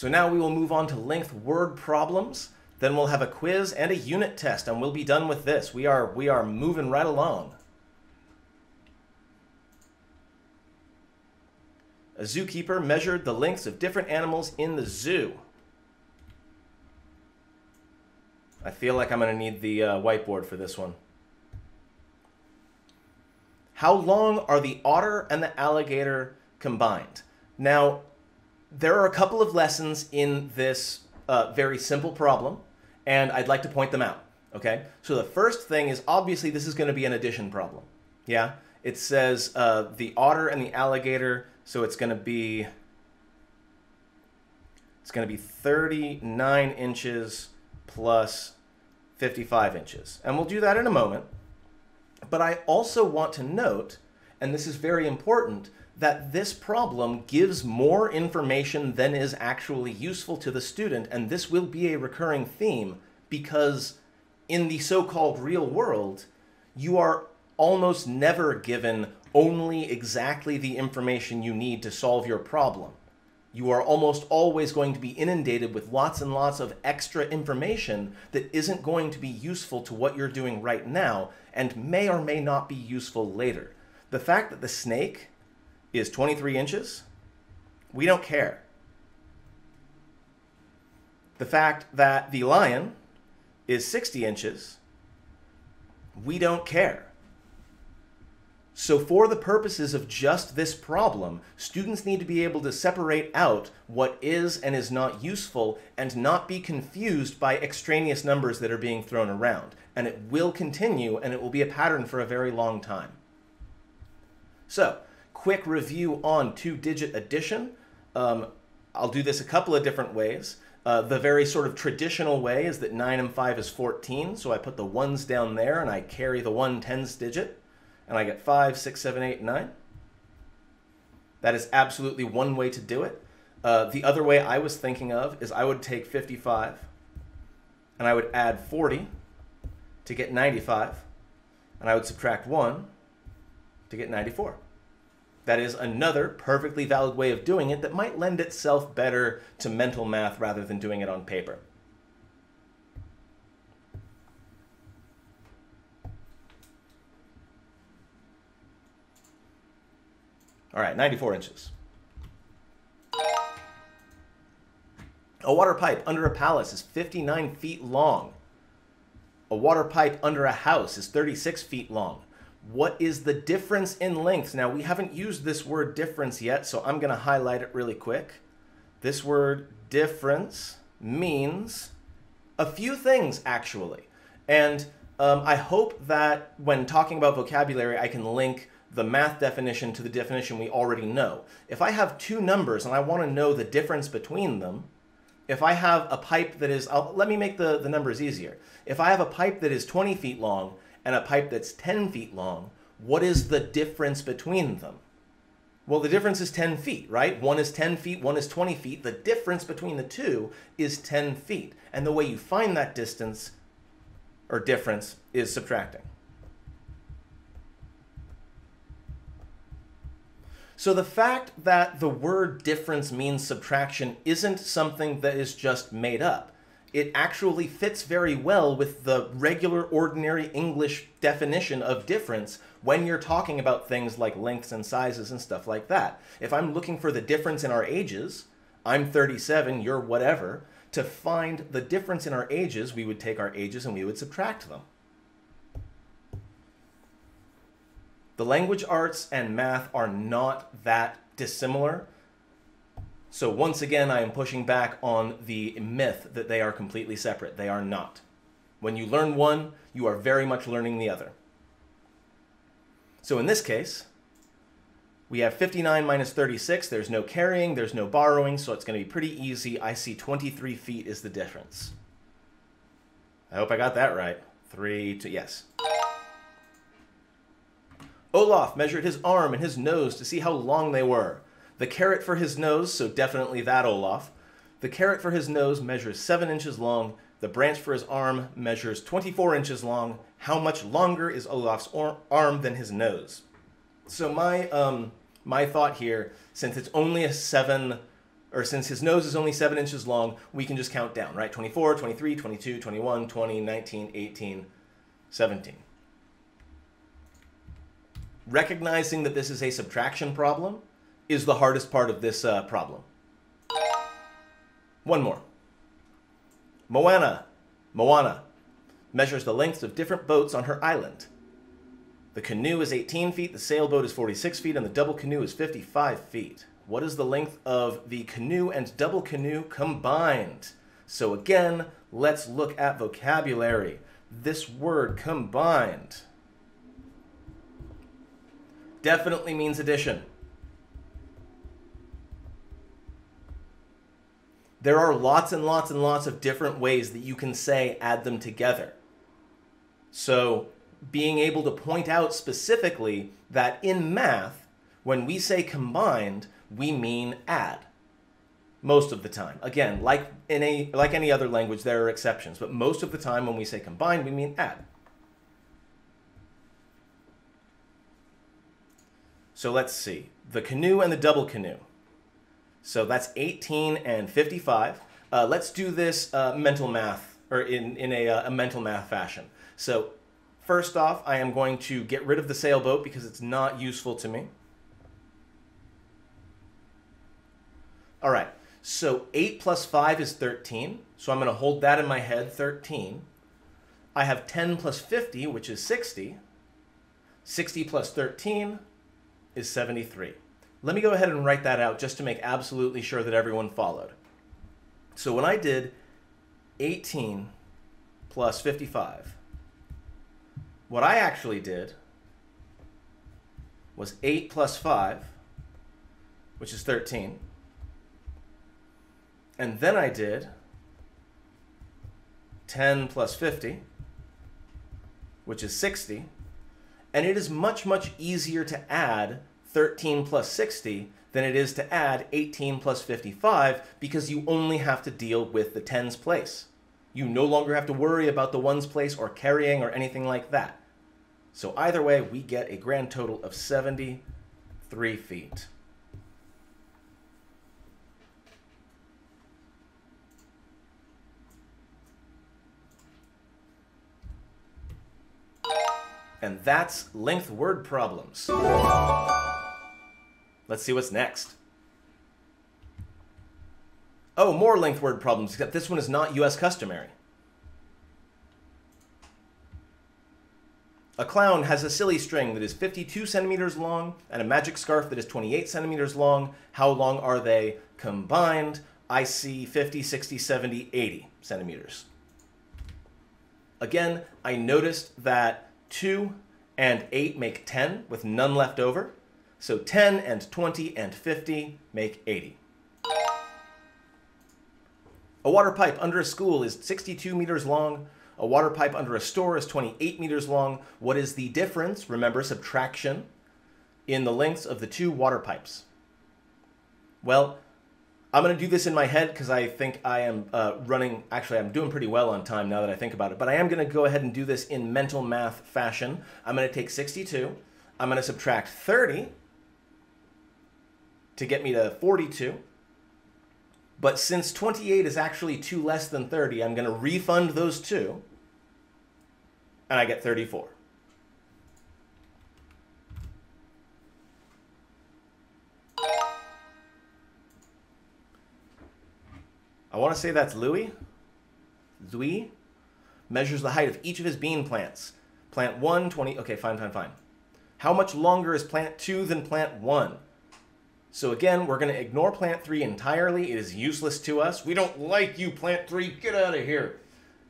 So now we will move on to length word problems. Then we'll have a quiz and a unit test, and we'll be done with this. We are moving right along. A zookeeper measured the lengths of different animals in the zoo. I feel like I'm going to need the whiteboard for this one. How long are the otter and the alligator combined? Now, there are a couple of lessons in this very simple problem, and I'd like to point them out, okay? So the first thing is, obviously, this is going to be an addition problem, yeah? It says the otter and the alligator, so it's going to be 39 inches plus 55 inches. And we'll do that in a moment. But I also want to note, and this is very important, that this problem gives more information than is actually useful to the student, and this will be a recurring theme because in the so-called real world, you are almost never given only exactly the information you need to solve your problem. You are almost always going to be inundated with lots and lots of extra information that isn't going to be useful to what you're doing right now and may or may not be useful later. The fact that the snake is 23 inches, we don't care. The fact that the lion is 60 inches, we don't care. So for the purposes of just this problem, students need to be able to separate out what is and is not useful and not be confused by extraneous numbers that are being thrown around. And it will continue, and it will be a pattern for a very long time. So, quick review on two-digit addition. I'll do this a couple of different ways. The very sort of traditional way is that 9 and 5 is 14, so I put the ones down there and I carry the 1 tens digit. And I get 5, 6, 7, 8, 9. That is absolutely one way to do it. The other way I was thinking of is I would take 55 and I would add 40 to get 95, and I would subtract 1 to get 94. That is another perfectly valid way of doing it that might lend itself better to mental math rather than doing it on paper. All right, 94 inches. A water pipe under a palace is 59 feet long. A water pipe under a house is 36 feet long. What is the difference in length? Now, we haven't used this word difference yet, so I'm going to highlight it really quick. This word difference means a few things, actually. And I hope that when talking about vocabulary, I can link the math definition to the definition we already know. If I have two numbers and I want to know the difference between them, if I have a pipe that is, let me make the numbers easier. If I have a pipe that is 20 feet long and a pipe that's 10 feet long, what is the difference between them? Well, the difference is 10 feet, right? One is 10 feet, one is 20 feet. The difference between the two is 10 feet. And the way you find that distance or difference is subtracting. So the fact that the word difference means subtraction isn't something that is just made up. It actually fits very well with the regular, ordinary English definition of difference when you're talking about things like lengths and sizes and stuff like that. If I'm looking for the difference in our ages, I'm 37, you're whatever, to find the difference in our ages, we would take our ages and we would subtract them. The language arts and math are not that dissimilar. So once again, I am pushing back on the myth that they are completely separate. They are not. When you learn one, you are very much learning the other. So in this case, we have 59 minus 36. There's no carrying, there's no borrowing, so it's going to be pretty easy. I see 23 feet is the difference. I hope I got that right. 3, 2, yes. Olaf measured his arm and his nose to see how long they were. The carrot for his nose, so definitely that Olaf. The carrot for his nose measures 7 inches long. The branch for his arm measures 24 inches long. How much longer is Olaf's arm than his nose? So my thought here, since it's only a 7 or since his nose is only 7 inches long, we can just count down, right? 24, 23, 22, 21, 20, 19, 18, 17. Recognizing that this is a subtraction problem is the hardest part of this problem. One more. Moana measures the lengths of different boats on her island. The canoe is 18 feet, the sailboat is 46 feet, and the double canoe is 55 feet. What is the length of the canoe and double canoe combined? So again, let's look at vocabulary. This word combined definitely means addition. There are lots and lots and lots of different ways that you can say add them together. So being able to point out specifically that in math, when we say combined, we mean add. Most of the time. Again, like any other language, there are exceptions, but most of the time when we say combined, we mean add. So let's see. The canoe and the double canoe. So that's 18 and 55. Let's do this mental math, or in a mental math fashion. So first off, I am going to get rid of the sailboat because it's not useful to me. All right, so 8 plus 5 is 13. So I'm going to hold that in my head, 13. I have 10 plus 50, which is 60. 60 plus 13 is 73. Let me go ahead and write that out just to make absolutely sure that everyone followed. So when I did 18 plus 55, what I actually did was 8 plus 5, which is 13. And then I did 10 plus 50, which is 60. And it is much, much easier to add 13 plus 60 than it is to add 18 plus 55 because you only have to deal with the tens place. You no longer have to worry about the ones place or carrying or anything like that. So either way, we get a grand total of 73 feet. And that's length word problems. Let's see what's next. Oh, more length word problems, except this one is not US customary. A clown has a silly string that is 52 centimeters long and a magic scarf that is 28 centimeters long. How long are they combined? I see 50, 60, 70, 80 centimeters. Again, I noticed that 2 and 8 make 10 with none left over. So 10 and 20 and 50 make 80. A water pipe under a school is 62 meters long. A water pipe under a store is 28 meters long. What is the difference, remember subtraction, in the lengths of the two water pipes? Well, I'm going to do this in my head because I think I am actually I'm doing pretty well on time now that I think about it, but I am going to go ahead and do this in mental math fashion. I'm going to take 62, I'm going to subtract 30 to get me to 42, but since 28 is actually 2 less than 30, I'm going to refund those 2, and I get 34. I want to say that's Louis. Louis measures the height of each of his bean plants. Plant 1, 20, okay, fine. How much longer is plant 2 than plant 1? So again, we're going to ignore plant 3 entirely. It is useless to us. We don't like you, plant 3. Get out of here.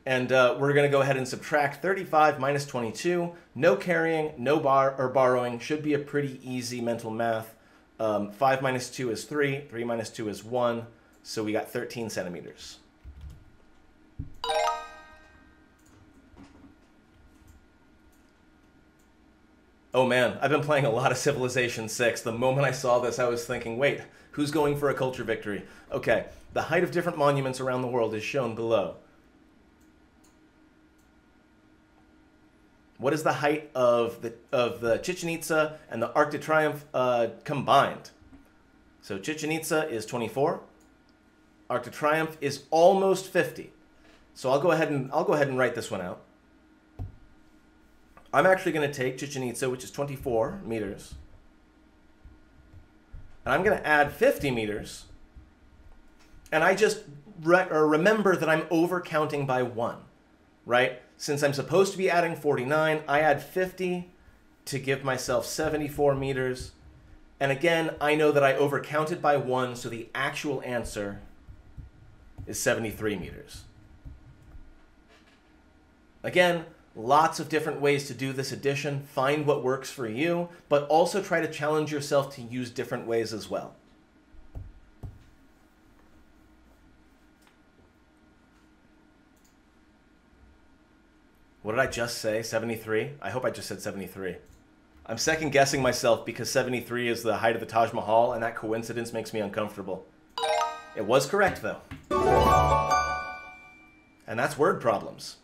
And we're going to go ahead and subtract 35 minus 22. No carrying, no borrowing. Should be a pretty easy mental math. 5 minus 2 is 3. 3 minus 2 is 1. So we got 13 centimeters. Oh man, I've been playing a lot of Civilization 6. The moment I saw this, I was thinking, wait, who's going for a culture victory? Okay, the height of different monuments around the world is shown below. What is the height of the Chichen Itza and the Arc de Triomphe combined? So Chichen Itza is 24. Arc de Triomphe is almost 50. So I'll go ahead and write this one out. I'm actually going to take Chichen Itza, which is 24 meters. And I'm going to add 50 meters. And I just remember that I'm overcounting by 1, right? Since I'm supposed to be adding 49, I add 50 to give myself 74 meters. And again, I know that I overcounted by 1, so the actual answer is 73 meters. Again, lots of different ways to do this addition. Find what works for you, but also try to challenge yourself to use different ways as well. What did I just say? 73? I hope I just said 73. I'm second guessing myself because 73 is the height of the Taj Mahal, and that coincidence makes me uncomfortable. It was correct, though. And that's word problems.